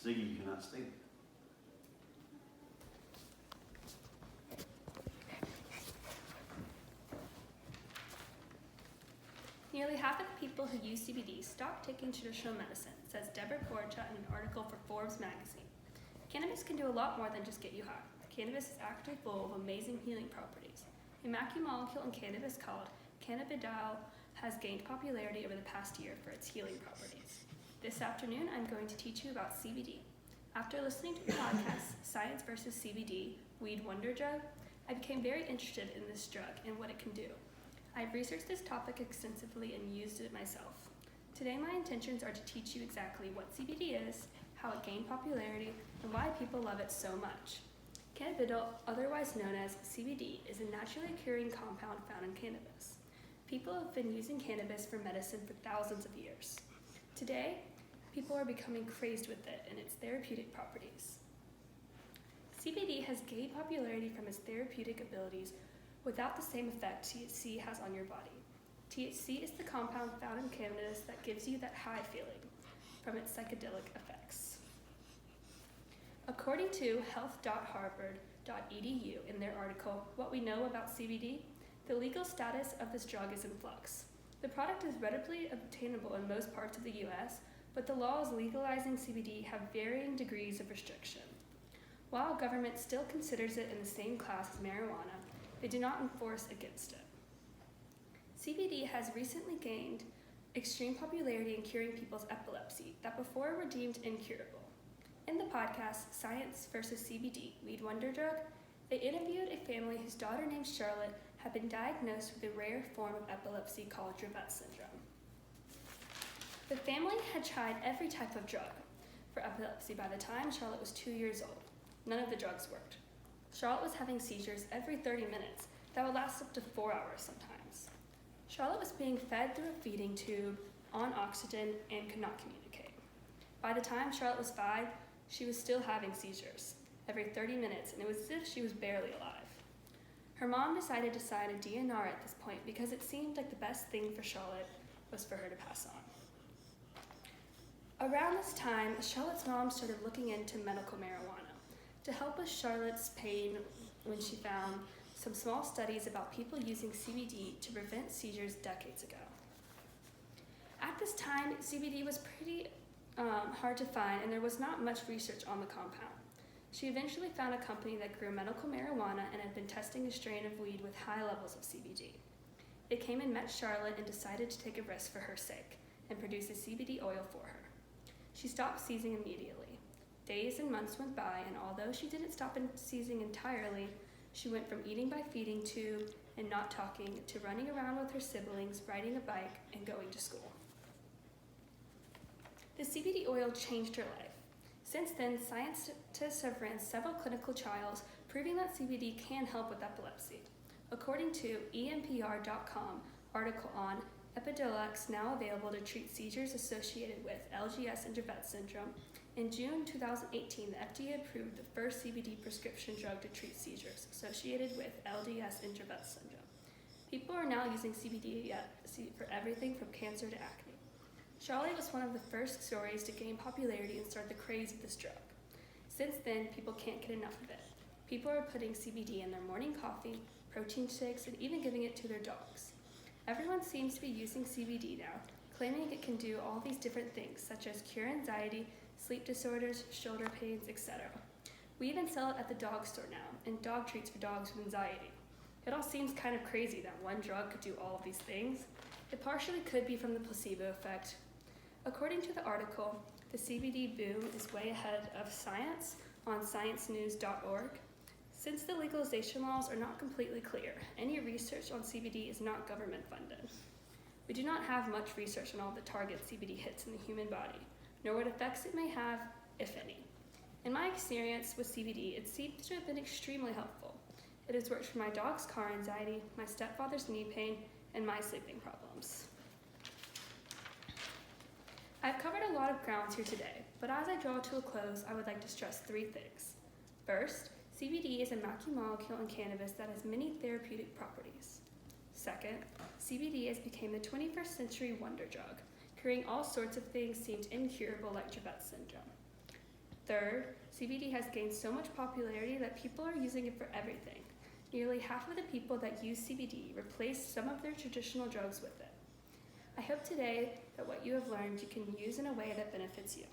Ziggy, you cannot state. Nearly half of the people who use CBD stop taking traditional medicine, says Deborah Porcha in an article for Forbes magazine. Cannabis can do a lot more than just get you high. Cannabis is actually full of amazing healing properties. A macromolecule in cannabis called cannabidiol has gained popularity over the past year for its healing properties. This afternoon, I'm going to teach you about CBD. After listening to the podcast, Science vs. CBD, Weed Wonder Drug, I became very interested in this drug and what it can do. I've researched this topic extensively and used it myself. Today, my intentions are to teach you exactly what CBD is, how it gained popularity, and why people love it so much. Cannabidiol, otherwise known as CBD, is a naturally occurring compound found in cannabis. People have been using cannabis for medicine for thousands of years. Today, people are becoming crazed with it and its therapeutic properties. CBD has gained popularity from its therapeutic abilities without the same effect THC has on your body. THC is the compound found in cannabis that gives you that high feeling from its psychedelic effects. According to health.harvard.edu in their article, What We Know About CBD, the legal status of this drug is in flux. The product is readily obtainable in most parts of the US, but the laws legalizing CBD have varying degrees of restriction. While government still considers it in the same class as marijuana, they do not enforce against it. CBD has recently gained extreme popularity in curing people's epilepsy that before were deemed incurable. In the podcast, Science vs. CBD, Weed Wonder Drug, they interviewed a family whose daughter named Charlotte had been diagnosed with a rare form of epilepsy called Dravet syndrome. The family had tried every type of drug for epilepsy by the time Charlotte was 2 years old. None of the drugs worked. Charlotte was having seizures every 30 minutes that would last up to 4 hours sometimes. Charlotte was being fed through a feeding tube on oxygen and could not communicate. By the time Charlotte was 5, she was still having seizures every 30 minutes, and it was as if she was barely alive. Her mom decided to sign a DNR at this point because it seemed like the best thing for Charlotte was for her to pass on. Around this time, Charlotte's mom started looking into medical marijuana to help with Charlotte's pain when she found some small studies about people using CBD to prevent seizures decades ago. At this time, CBD was pretty hard to find, and there was not much research on the compound. She eventually found a company that grew medical marijuana and had been testing a strain of weed with high levels of CBD. They came and met Charlotte and decided to take a risk for her sake and produce a CBD oil for her. She stopped seizing immediately. Days and months went by, and although she didn't stop seizing entirely, she went from eating by feeding tube and not talking to running around with her siblings, riding a bike, and going to school. The CBD oil changed her life. Since then, scientists have ran several clinical trials proving that CBD can help with epilepsy. According to EMPR.com article on Epidiolex, now available to treat seizures associated with LGS and Dravet syndrome, in June 2018, the FDA approved the first CBD prescription drug to treat seizures associated with LGS and Dravet syndrome. People are now using CBD for everything from cancer to acne. Charlotte was one of the first stories to gain popularity and start the craze of this drug. Since then, people can't get enough of it. People are putting CBD in their morning coffee, protein shakes, and even giving it to their dogs. Everyone seems to be using CBD now, claiming it can do all these different things, such as cure anxiety, sleep disorders, shoulder pains, etc. We even sell it at the dog store now, and dog treats for dogs with anxiety. It all seems kind of crazy that one drug could do all of these things. It partially could be from the placebo effect. According to the article, the CBD boom is way ahead of science on sciencenews.org. Since the legalization laws are not completely clear, any research on CBD is not government funded. We do not have much research on all the targets CBD hits in the human body, nor what effects it may have, if any. In my experience with CBD, it seems to have been extremely helpful. It has worked for my dog's car anxiety, my stepfather's knee pain, and my sleeping problems. I've covered a lot of grounds here today, but as I draw to a close, I would like to stress 3 things. First, CBD is a macromolecule in cannabis that has many therapeutic properties. Second, CBD has become the 21st century wonder drug, curing all sorts of things seemed incurable like Dravet syndrome. Third, CBD has gained so much popularity that people are using it for everything. Nearly half of the people that use CBD replace some of their traditional drugs with it. I hope today that what you have learned you can use in a way that benefits you.